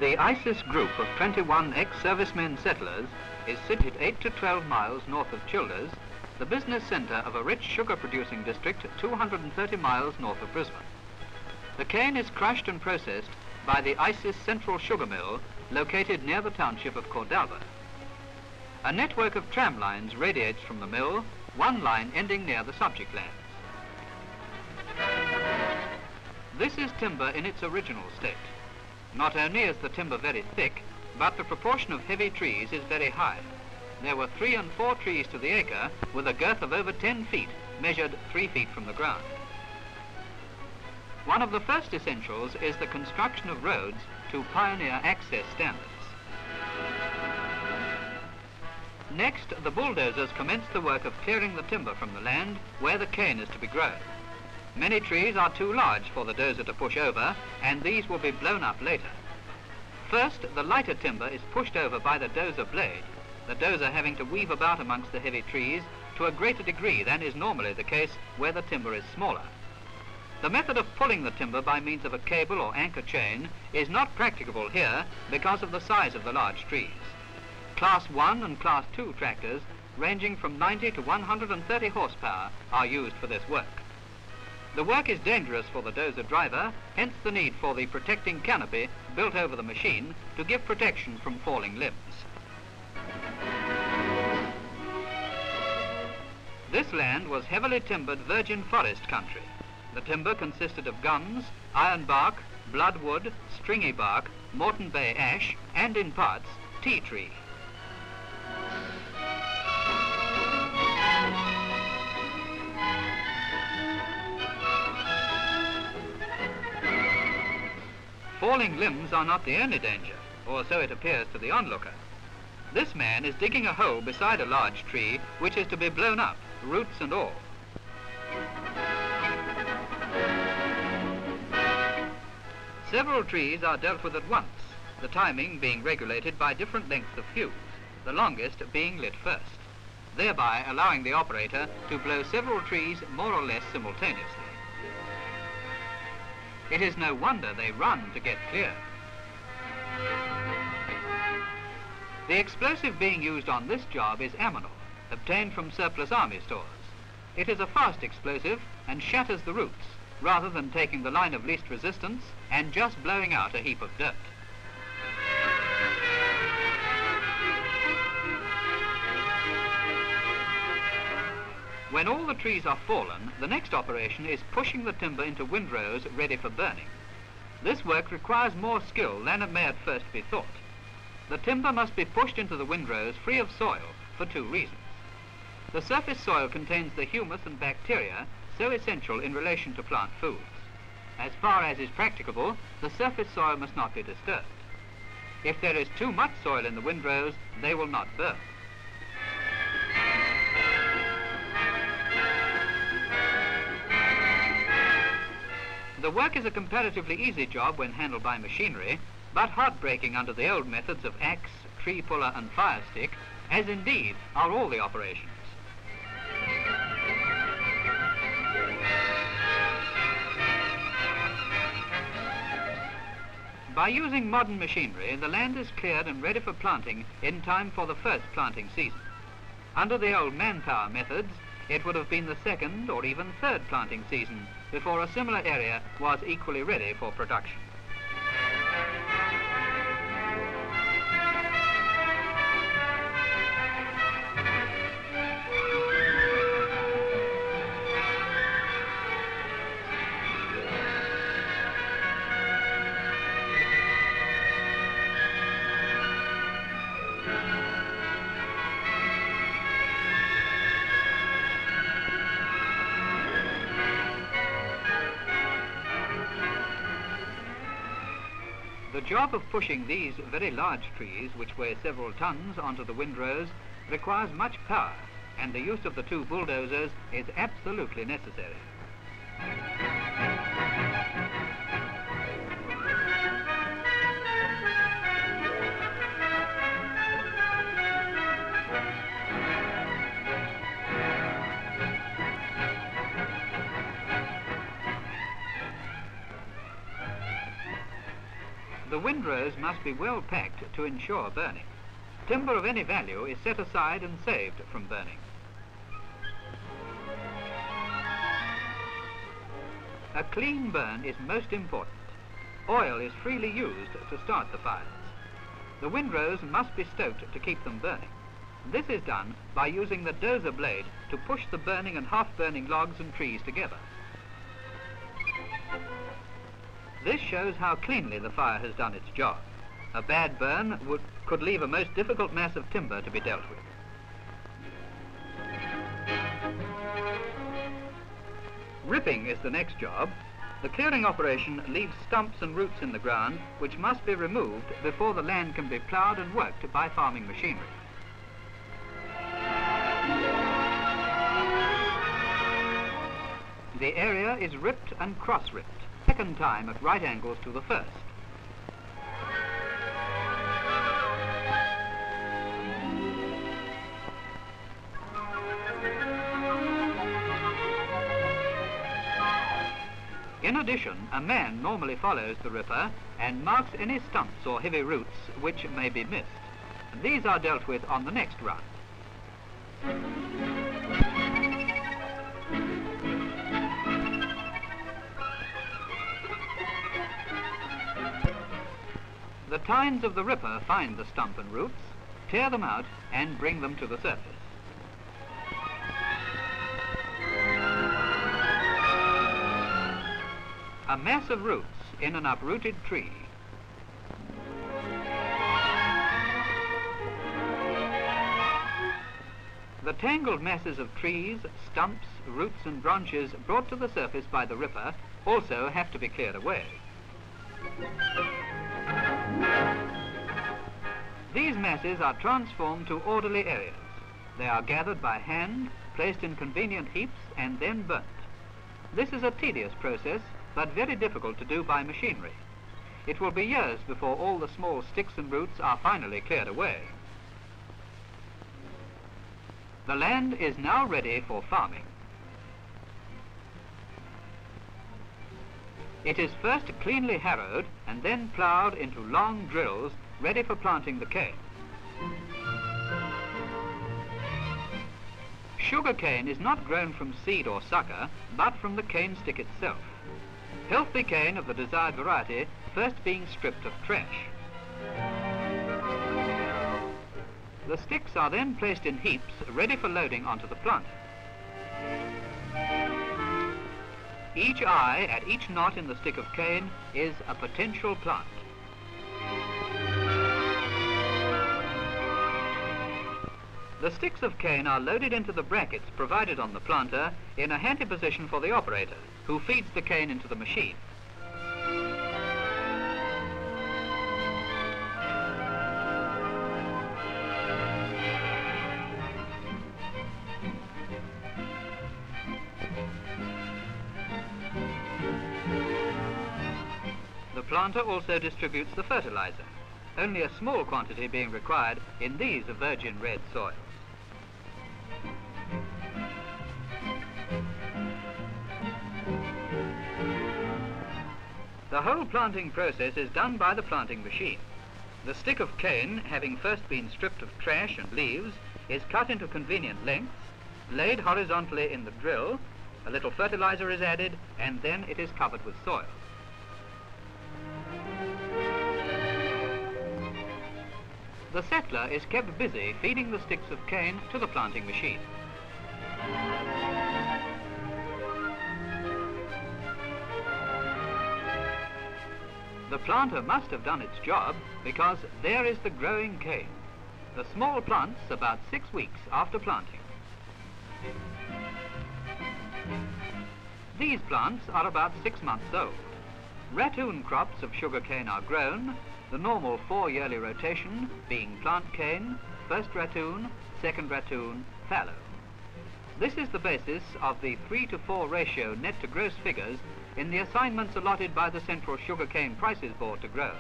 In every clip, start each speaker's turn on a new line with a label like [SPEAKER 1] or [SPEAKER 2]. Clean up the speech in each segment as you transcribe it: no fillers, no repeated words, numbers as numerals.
[SPEAKER 1] The ISIS group of 21 ex-servicemen settlers is situated 8 to 12 miles north of Childers, the business centre of a rich sugar-producing district 230 miles north of Brisbane. The cane is crushed and processed by the ISIS Central Sugar Mill, located near the township of Cordalba. A network of tram lines radiates from the mill, one line ending near the subject lands. This is timber in its original state. Not only is the timber very thick, but the proportion of heavy trees is very high. There were 3 and 4 trees to the acre with a girth of over 10 feet, measured 3 feet from the ground. One of the first essentials is the construction of roads to pioneer access standards. Next, the bulldozers commenced the work of clearing the timber from the land where the cane is to be grown. Many trees are too large for the dozer to push over, and these will be blown up later. First, the lighter timber is pushed over by the dozer blade, the dozer having to weave about amongst the heavy trees to a greater degree than is normally the case where the timber is smaller. The method of pulling the timber by means of a cable or anchor chain is not practicable here because of the size of the large trees. Class 1 and Class 2 tractors, ranging from 90 to 130 horsepower, are used for this work. The work is dangerous for the dozer driver, hence the need for the protecting canopy built over the machine to give protection from falling limbs. This land was heavily timbered virgin forest country. The timber consisted of gums, ironbark, bloodwood, stringy bark, Moreton Bay ash, and in parts, tea tree. Falling limbs are not the only danger, or so it appears to the onlooker. This man is digging a hole beside a large tree which is to be blown up, roots and all. Several trees are dealt with at once, the timing being regulated by different lengths of fuse, the longest being lit first, thereby allowing the operator to blow several trees more or less simultaneously. It is no wonder they run to get clear. The explosive being used on this job is ammonal, obtained from surplus army stores. It is a fast explosive and shatters the roots, rather than taking the line of least resistance and just blowing out a heap of dirt. When all the trees are fallen, the next operation is pushing the timber into windrows ready for burning. This work requires more skill than it may at first be thought. The timber must be pushed into the windrows free of soil for 2 reasons. The surface soil contains the humus and bacteria so essential in relation to plant foods. As far as is practicable, the surface soil must not be disturbed. If there is too much soil in the windrows, they will not burn. The work is a comparatively easy job when handled by machinery, but heartbreaking under the old methods of axe, tree puller and fire stick, as indeed are all the operations. By using modern machinery, the land is cleared and ready for planting in time for the first planting season. Under the old manpower methods, it would have been the 2nd or even 3rd planting season before a similar area was equally ready for production. The job of pushing these very large trees, which weigh several tons, onto the windrows requires much power, and the use of the 2 bulldozers is absolutely necessary. The windrows must be well packed to ensure burning. Timber of any value is set aside and saved from burning. A clean burn is most important. Oil is freely used to start the fires. The windrows must be stoked to keep them burning. This is done by using the dozer blade to push the burning and half-burning logs and trees together. This shows how cleanly the fire has done its job. A bad burn could leave a most difficult mass of timber to be dealt with. Ripping is the next job. The clearing operation leaves stumps and roots in the ground which must be removed before the land can be ploughed and worked by farming machinery. The area is ripped and cross-ripped, second time at right angles to the first. In addition, a man normally follows the ripper and marks any stumps or heavy roots which may be missed. These are dealt with on the next run. The tines of the ripper find the stump and roots, tear them out and bring them to the surface. A mass of roots in an uprooted tree. The tangled masses of trees, stumps, roots and branches brought to the surface by the ripper also have to be cleared away. These masses are transformed to orderly areas. They are gathered by hand, placed in convenient heaps and then burnt. This is a tedious process, but very difficult to do by machinery. It will be years before all the small sticks and roots are finally cleared away. The land is now ready for farming. It is first cleanly harrowed and then ploughed into long drills ready for planting the cane. Sugar cane is not grown from seed or sucker, but from the cane stick itself. Healthy cane of the desired variety first being stripped of trash. The sticks are then placed in heaps ready for loading onto the planter. Each eye at each knot in the stick of cane is a potential plant. The sticks of cane are loaded into the brackets provided on the planter in a handy position for the operator, who feeds the cane into the machine. The planter also distributes the fertilizer, only a small quantity being required in these virgin red soils. The whole planting process is done by the planting machine. The stick of cane, having first been stripped of trash and leaves, is cut into convenient lengths, laid horizontally in the drill, a little fertilizer is added, and then it is covered with soil. The settler is kept busy feeding the sticks of cane to the planting machine. The planter must have done its job because there is the growing cane. The small plants about 6 weeks after planting. These plants are about 6 months old. Ratoon crops of sugar cane are grown, the normal 4-yearly rotation being plant cane, first ratoon, second ratoon, fallow. This is the basis of the 3-to-4 ratio net to gross figures in the assignments allotted by the Central Sugarcane Prices Board to growers.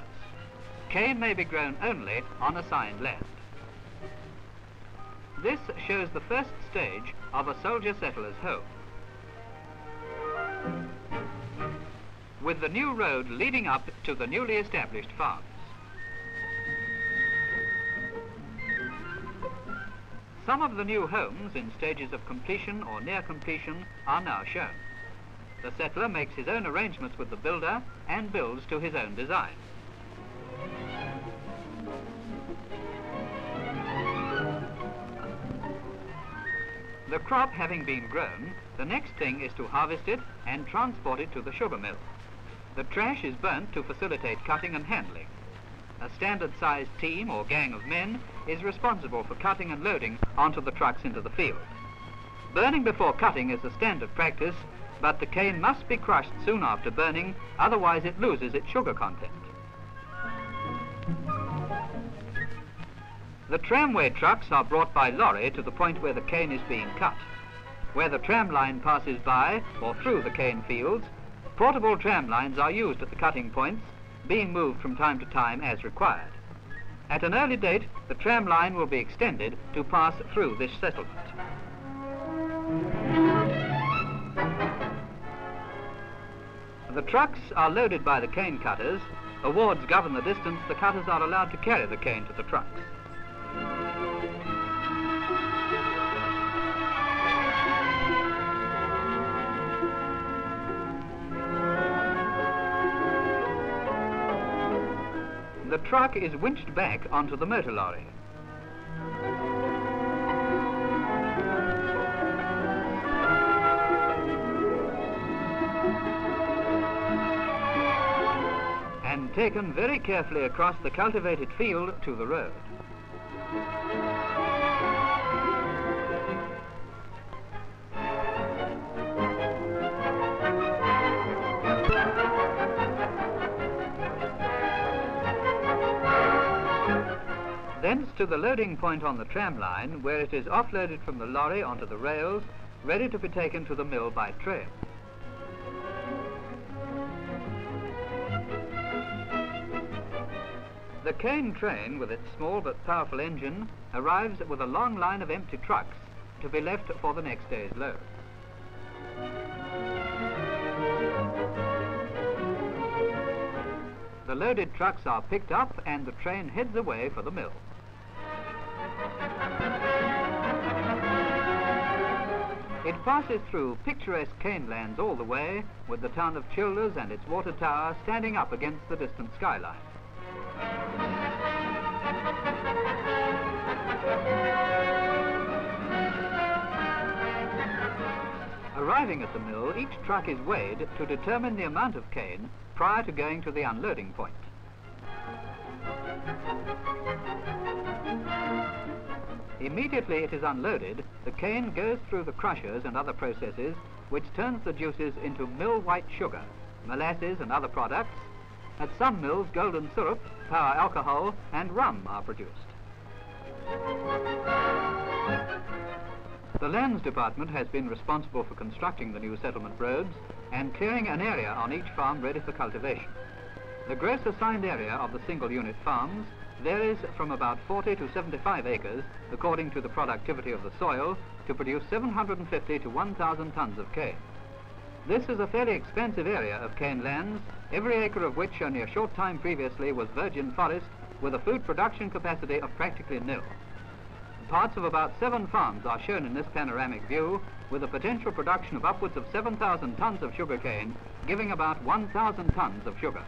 [SPEAKER 1] Cane may be grown only on assigned land. This shows the first stage of a soldier settler's home. with the new road leading up to the newly established farms. Some of the new homes in stages of completion or near completion are now shown. The settler makes his own arrangements with the builder and builds to his own design. The crop having been grown, the next thing is to harvest it and transport it to the sugar mill. The trash is burnt to facilitate cutting and handling. A standard-sized team or gang of men is responsible for cutting and loading onto the trucks into the field. Burning before cutting is a standard practice, but the cane must be crushed soon after burning, otherwise it loses its sugar content. The tramway trucks are brought by lorry to the point where the cane is being cut. Where the tram line passes by or through the cane fields, portable tram lines are used at the cutting points, being moved from time to time as required. At an early date, the tram line will be extended to pass through this settlement. The trucks are loaded by the cane cutters. Awards govern the distance the cutters are allowed to carry the cane to the trucks. The truck is winched back onto the motor lorry. And taken very carefully across the cultivated field to the road. Thence to the loading point on the tram line, where it is offloaded from the lorry onto the rails, ready to be taken to the mill by train. The cane train, with its small but powerful engine, arrives with a long line of empty trucks to be left for the next day's load. The loaded trucks are picked up and the train heads away for the mill. It passes through picturesque cane lands all the way, with the town of Childers and its water tower standing up against the distant skyline. Arriving at the mill, each truck is weighed to determine the amount of cane prior to going to the unloading point. Immediately it is unloaded, the cane goes through the crushers and other processes, which turns the juices into mill-white sugar, molasses and other products. At some mills, golden syrup, power alcohol and rum are produced. The Lands Department has been responsible for constructing the new settlement roads and clearing an area on each farm ready for cultivation. The gross assigned area of the single unit farms varies from about 40 to 75 acres, according to the productivity of the soil, to produce 750 to 1,000 tons of cane. This is a fairly expansive area of cane lands, every acre of which only a short time previously was virgin forest, with a food production capacity of practically nil. Parts of about 7 farms are shown in this panoramic view, with a potential production of upwards of 7,000 tons of sugar cane, giving about 1,000 tons of sugar.